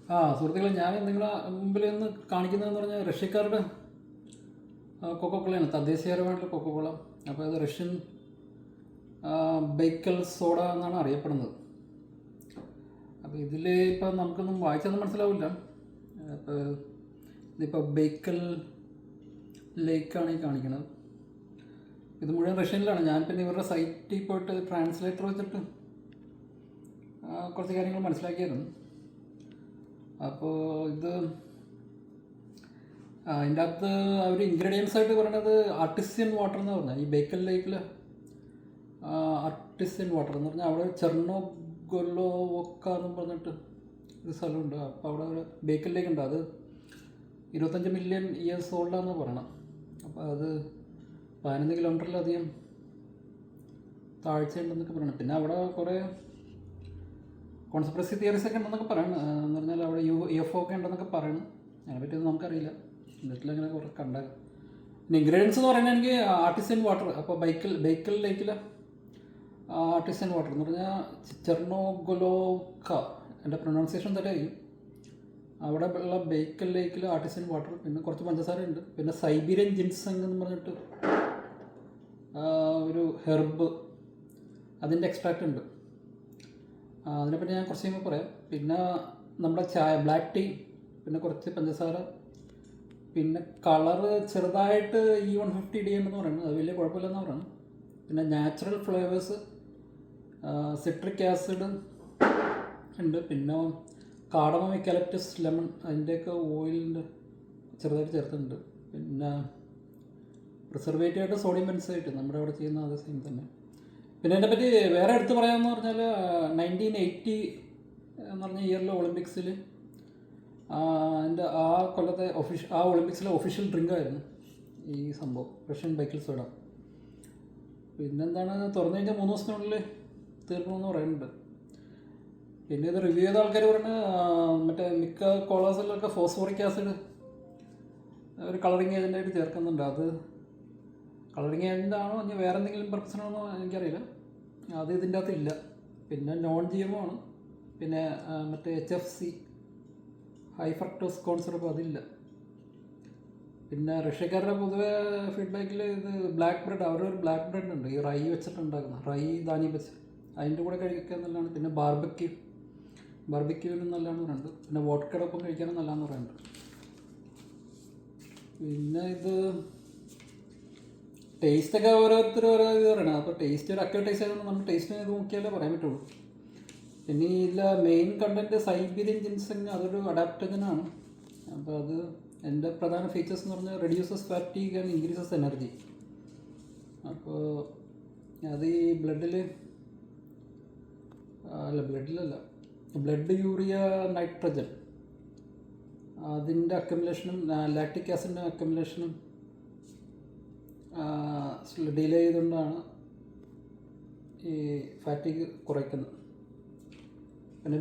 സുഹൃത്തുക്കളെ, ഞാൻ നിങ്ങളെ മുമ്പിൽ നിന്ന് കാണിക്കുന്നതെന്ന് പറഞ്ഞാൽ റഷ്യക്കാരുടെ കൊക്കോക്കോളയാണ്, തദ്ദേശീയപരമായിട്ടുള്ള കൊക്കോക്കോള. അപ്പോൾ ഇത് റഷ്യൻ ബേക്കൽ സോഡ എന്നാണ് അറിയപ്പെടുന്നത്. അപ്പോൾ ഇതിൽ ഇപ്പം നമുക്കൊന്നും വായിച്ചൊന്നും മനസ്സിലാവില്ല. അപ്പോൾ ഇതിപ്പോൾ ബേക്കൽ ലേക്കാണ് ഈ കാണിക്കുന്നത്. ഇത് മുഴുവൻ റഷ്യനിലാണ്. ഞാൻ പിന്നെ ഇവരുടെ സൈറ്റിൽ പോയിട്ട് ട്രാൻസ്ലേറ്റർ വെച്ചിട്ട് കുറച്ച് കാര്യങ്ങൾ മനസ്സിലാക്കിയായിരുന്നു. അപ്പോൾ ഇത് അതിൻ്റെ അകത്ത് അവർ ഇൻഗ്രീഡിയൻസ് ആയിട്ട് പറയുന്നത് ആർട്ടിസ്യൻ വാട്ടർ എന്ന് പറഞ്ഞാൽ, ഈ ബേക്കൽ ലേക്കിൽ ആർട്ടിസ്യൻ വാട്ടർ എന്ന് പറഞ്ഞാൽ അവിടെ ചെർണോഗൊലോവൊക്ക എന്ന് പറഞ്ഞിട്ട് ഒരു സ്ഥലമുണ്ട്. അപ്പോൾ അവിടെ ഒരു ബേക്കൽ ലേക്ക് ഉണ്ട്. അത് 25 മില്യൺ ഇയേഴ്സ് ഓൾഡാണെന്ന് പറയണം. അപ്പോൾ അത് 15 കിലോമീറ്ററിലധികം താഴ്ചയുണ്ടെന്നൊക്കെ പറയണം. പിന്നെ അവിടെ കുറേ കോൺസ്പിറസി തിയറീസ് ഒക്കെ ഉണ്ടെന്നൊക്കെ പറയണം. എന്ന് പറഞ്ഞാൽ അവിടെ UFO ഒക്കെ ഉണ്ടെന്നൊക്കെ പറയണം. അതിനെ പറ്റിയൊന്നും നമുക്കറിയില്ല. നെറ്റിലങ്ങനെ കുറേ കണ്ടാൽ. പിന്നെ ഇൻഗ്രീഡിയൻസ് എന്ന് പറയുന്നത് എനിക്ക് ആർട്ടിസ്യൻ വാട്ടർ. അപ്പോൾ ബേക്കൽ ലേക്കിൽ ആർട്ടിസ്യൻ വാട്ടർ എന്ന് പറഞ്ഞാൽ ചെർണോഗൊലോവ്ക, എൻ്റെ പ്രൊനൗൺസിയേഷൻ തെറ്റായിരിക്കും. അവിടെ ഉള്ള ബേക്കൽ ലേക്കിൽ ആർട്ടിസ്യൻ വാട്ടർ, പിന്നെ കുറച്ച് പഞ്ചസാര ഉണ്ട്, പിന്നെ സൈബീരിയൻ ജിൻസെങ് എന്ന് പറഞ്ഞിട്ട് ഒരു ഹെർബ്, അതിൻ്റെ എക്സ്ട്രാക്റ്റ് ഉണ്ട്. അതിനെപ്പറ്റി ഞാൻ കുറച്ച് കഴിയുമ്പോൾ പറയാം. പിന്നെ നമ്മുടെ ചായ, ബ്ലാക്ക് ടീ, പിന്നെ കുറച്ച് പഞ്ചസാര, പിന്നെ കളറ് ചെറുതായിട്ട് E150D ഉണ്ടെന്ന് പറയുന്നത്, അത് വലിയ കുഴപ്പമില്ലെന്ന് പറയുന്നത്. പിന്നെ നാച്ചുറൽ ഫ്ലേവേഴ്സ്, സിട്രിക് ആസിഡ് ഉണ്ട്, പിന്നെ കാർഡമം, യൂക്കലിപ്റ്റസ്, ലെമൺ, അതിൻ്റെയൊക്കെ ഓയിലിൻ്റെ ചെറുതായിട്ട് ചേർത്തിട്ടുണ്ട്. പിന്നെ പ്രിസർവേറ്റീവായിട്ട് സോഡിയം ബെൻസൈറ്റ്, നമ്മുടെ അവിടെ ചെയ്യുന്ന അതേ സെയിം തന്നെ. പിന്നെ അതിനെപ്പറ്റി വേറെ എടുത്ത് പറയാമെന്ന് പറഞ്ഞാൽ 1980 എന്ന് പറഞ്ഞ ഇയറിലെ ഒളിമ്പിക്സിൽ അതിൻ്റെ ആ കൊല്ലത്തെ ഒളിമ്പിക്സിലെ ഒഫീഷ്യൽ ഡ്രിങ്കായിരുന്നു ഈ സംഭവം, റഷ്യൻ ബേക്കൽ സോഡ. പിന്നെന്താണ്, തുറന്നു കഴിഞ്ഞാൽ 3 ദിവസത്തിനുള്ളിൽ തീർക്കണമെന്ന് പറയുന്നുണ്ട്. പിന്നെ ഇത് റിവ്യൂ ചെയ്ത ആൾക്കാർ പറഞ്ഞ് മറ്റേ മിക്ക കോളേഴ്സിലൊക്കെ ഫോസ്ഫോറിക് ആസിഡ് ഒരു കളറിങ് ഏജൻ്റായിട്ട് ചേർക്കുന്നുണ്ട്. അത് കളറിങ് ഏജൻ്റ് ആണോ ഇനി വേറെ എന്തെങ്കിലും പർപ്പസിനാണോ എനിക്കറിയില്ല. അത് ഇതിൻ്റെ അകത്തില്ല. പിന്നെ നോൺ GMO ആണ്. പിന്നെ മറ്റേ HFC, ഹൈ ഫ്രക്ടോസ് കോൺ സിറപ്പ്, അതില്ല. പിന്നെ റഷ്യക്കാരുടെ പൊതുവെ ഫീഡ്ബാക്കിൽ ഇത് ബ്ലാക്ക് ബ്രെഡ്, അവരുടെ ഒരു ബ്ലാക്ക് ബ്രെഡ് ഉണ്ട്, ഈ റൈ വെച്ചിട്ടുണ്ടാക്കുന്ന, റൈ ധാന്യം വെച്ച്, അതിൻ്റെ കൂടെ കഴിക്കാൻ നല്ലതാണ്. പിന്നെ ബാർബിക്യൂവിനും നല്ലതാണെന്ന് പറയുന്നുണ്ട്. പിന്നെ വോഡ്ക്കയുടെ ഒപ്പം കഴിക്കാനും നല്ലതാണെന്ന് പറയുന്നുണ്ട്. പിന്നെ ഇത് ടേസ്റ്റൊക്കെ ഓരോരുത്തരും ഓരോ ഇത് പറയണം. അപ്പോൾ ടേസ്റ്റ് ഒരു അക്യൂറേറ്റ് ടേസ്റ്റ് ആയതുകൊണ്ട് നമ്മൾ ടേസ്റ്റ് ചെയ്ത് നോക്കിയാലേ പറയാൻ പറ്റുള്ളൂ. പിന്നെ ഇതിൽ മെയിൻ കണ്ടൻറ്റ് സൈബീരിയൻ ജിൻസെങ്, അതൊരു അഡാപ്റ്റജനാണ്. അപ്പോൾ അത് എൻ്റെ പ്രധാന ഫീച്ചേഴ്സ് എന്ന് പറഞ്ഞാൽ reduces fatigue and increases energy. അപ്പോൾ അത് ഈ ബ്ലഡ് യൂറിയ നൈട്രജൻ അതിൻ്റെ അക്കമുലേഷനും ലാക്റ്റിക് ആസിഡിൻ്റെ അക്കമുലേഷനും ഡിലേ ചെയ്തുകൊണ്ടാണ് ഈ ഫാറ്റിഗ് കുറയ്ക്കുന്നത്. പിന്നെ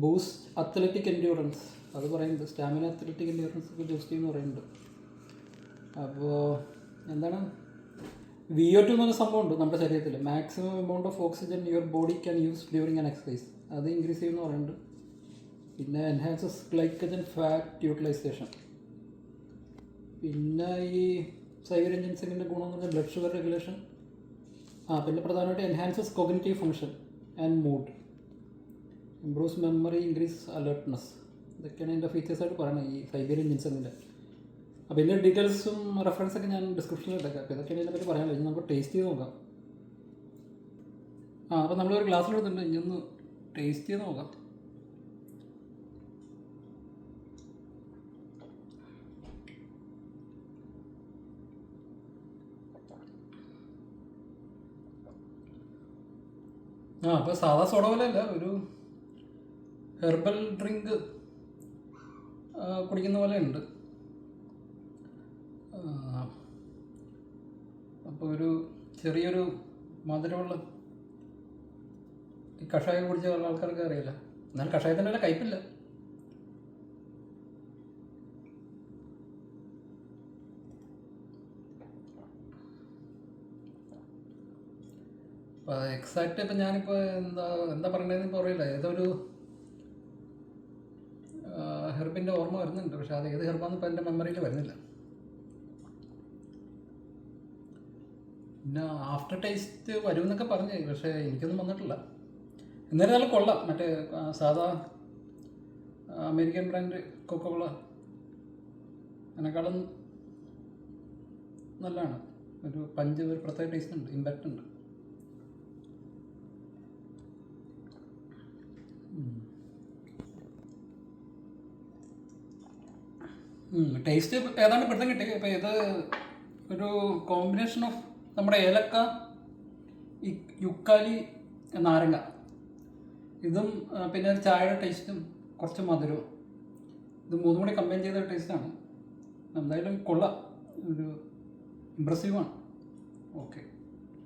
ബൂസ്റ്റ് അത്ലറ്റിക് എൻഡ്യൂറൻസ്, അത് പറയുന്നത് സ്റ്റാമിന അത്ലറ്റിക് എൻഡ്യൂറൻസ് ഒക്കെ ബൂസ്റ്റ് ചെയ്യുമെന്ന് പറയുന്നുണ്ട്. അപ്പോൾ എന്താണ്, VO2 എന്നൊരു സംഭവമുണ്ട് നമ്മുടെ ശരീരത്തിൽ, maximum amount of oxygen your body can use during an exercise, അത് ഇൻക്രീസ് ചെയ്യുമെന്ന് പറയുന്നുണ്ട്. പിന്നെ എൻഹാൻസസ് ഗ്ലൈക്കജൻ ഫാറ്റ് യൂട്ടിലൈസേഷൻ. പിന്നെ ഈ സൈബീരിയൻ ജിൻസെങ്ങിൻ്റെ ഗുണം എന്ന് പറഞ്ഞാൽ ബ്ലഡ് ഷുഗർ റെഗുലേഷൻ. പിന്നെ പ്രധാനമായിട്ട് enhances cognitive function and mood, improves memory, increase alertness. ഇതൊക്കെയാണ് എൻ്റെ ഫീച്ചേഴ്സായിട്ട് പറയുന്നത് ഈ സൈബീരിയൻ ജിൻസെങ്ങിൻ്റെ. അപ്പോൾ ഇതിൻ്റെ ഡീറ്റെയിൽസും റെഫറൻസൊക്കെ ഞാൻ ഡിസ്ക്രിപ്ഷനിൽ ഇട്ടേക്കാം. അപ്പോൾ ഇതൊക്കെയാണ് ഇതിനെപ്പറ്റി പറയാൻ കഴിയും. നമുക്ക് ടേസ്റ്റ് ചെയ്ത് നോക്കാം. അപ്പോൾ നമ്മളൊരു ഗ്ലാസ്സിലെടുത്തിട്ടുണ്ട്, ഇനി ഒന്ന് ടേസ്റ്റ് ചെയ്ത് നോക്കാം. അപ്പോൾ സാധാ സോഡ പോലെ അല്ല, ഒരു ഹെർബൽ ഡ്രിങ്ക് കുടിക്കുന്ന പോലെ ഉണ്ട്. അപ്പോൾ ഒരു ചെറിയൊരു മധുരമുള്ള, ഈ കഷായം കുടിച്ച ആൾക്കാർക്ക് അറിയില്ല, എന്നാൽ കഷായത്തിൻ്റെ വല്ല കയ്പില്ല. അപ്പോൾ എക്സാക്റ്റ് ഇപ്പം ഞാനിപ്പോൾ എന്താ പറയണതെന്ന് ഇപ്പോൾ അറിയില്ല. ഏതൊരു ഹെർബിൻ്റെ ഓർമ്മ വരുന്നുണ്ട്, പക്ഷേ അത് ഏത് ഹെർബാന്ന് ഇപ്പോൾ എൻ്റെ മെമ്മറിയിൽ വരുന്നില്ല. പിന്നെ ആഫ്റ്റർ ടേസ്റ്റ് വരുമെന്നൊക്കെ പറഞ്ഞു, പക്ഷേ എനിക്കൊന്നും വന്നിട്ടില്ല. എന്നിരുന്നാലും കൊള്ളാം. മറ്റേ സാധാ അമേരിക്കൻ ബ്രാൻഡ് കൊക്കോള അതിനേക്കാളും നല്ലതാണ്. ഒരു പഞ്ച്, ഒരു പ്രത്യേക ടേസ്റ്റ് ഉണ്ട്, ഇമ്പാക്റ്റ് ഉണ്ട്. ടേസ്റ്റ് ഏതാണ്ട് പിടുത്തം കിട്ടി. അപ്പോൾ ഇത് ഒരു കോമ്പിനേഷൻ ഓഫ് നമ്മുടെ ഏലക്ക, യുക്കാലി, നാരങ്ങ, ഇതും പിന്നെ ഒരു ചായയുടെ ടേസ്റ്റും കുറച്ച് മധുരവും, ഇത് മൂന്നും കൂടി കമ്പൈൻ ചെയ്ത ടേസ്റ്റാണ്. എന്തായാലും കൊള്ളാം, ഒരു ഇമ്പ്രസീവാണ്. ഓക്കെ.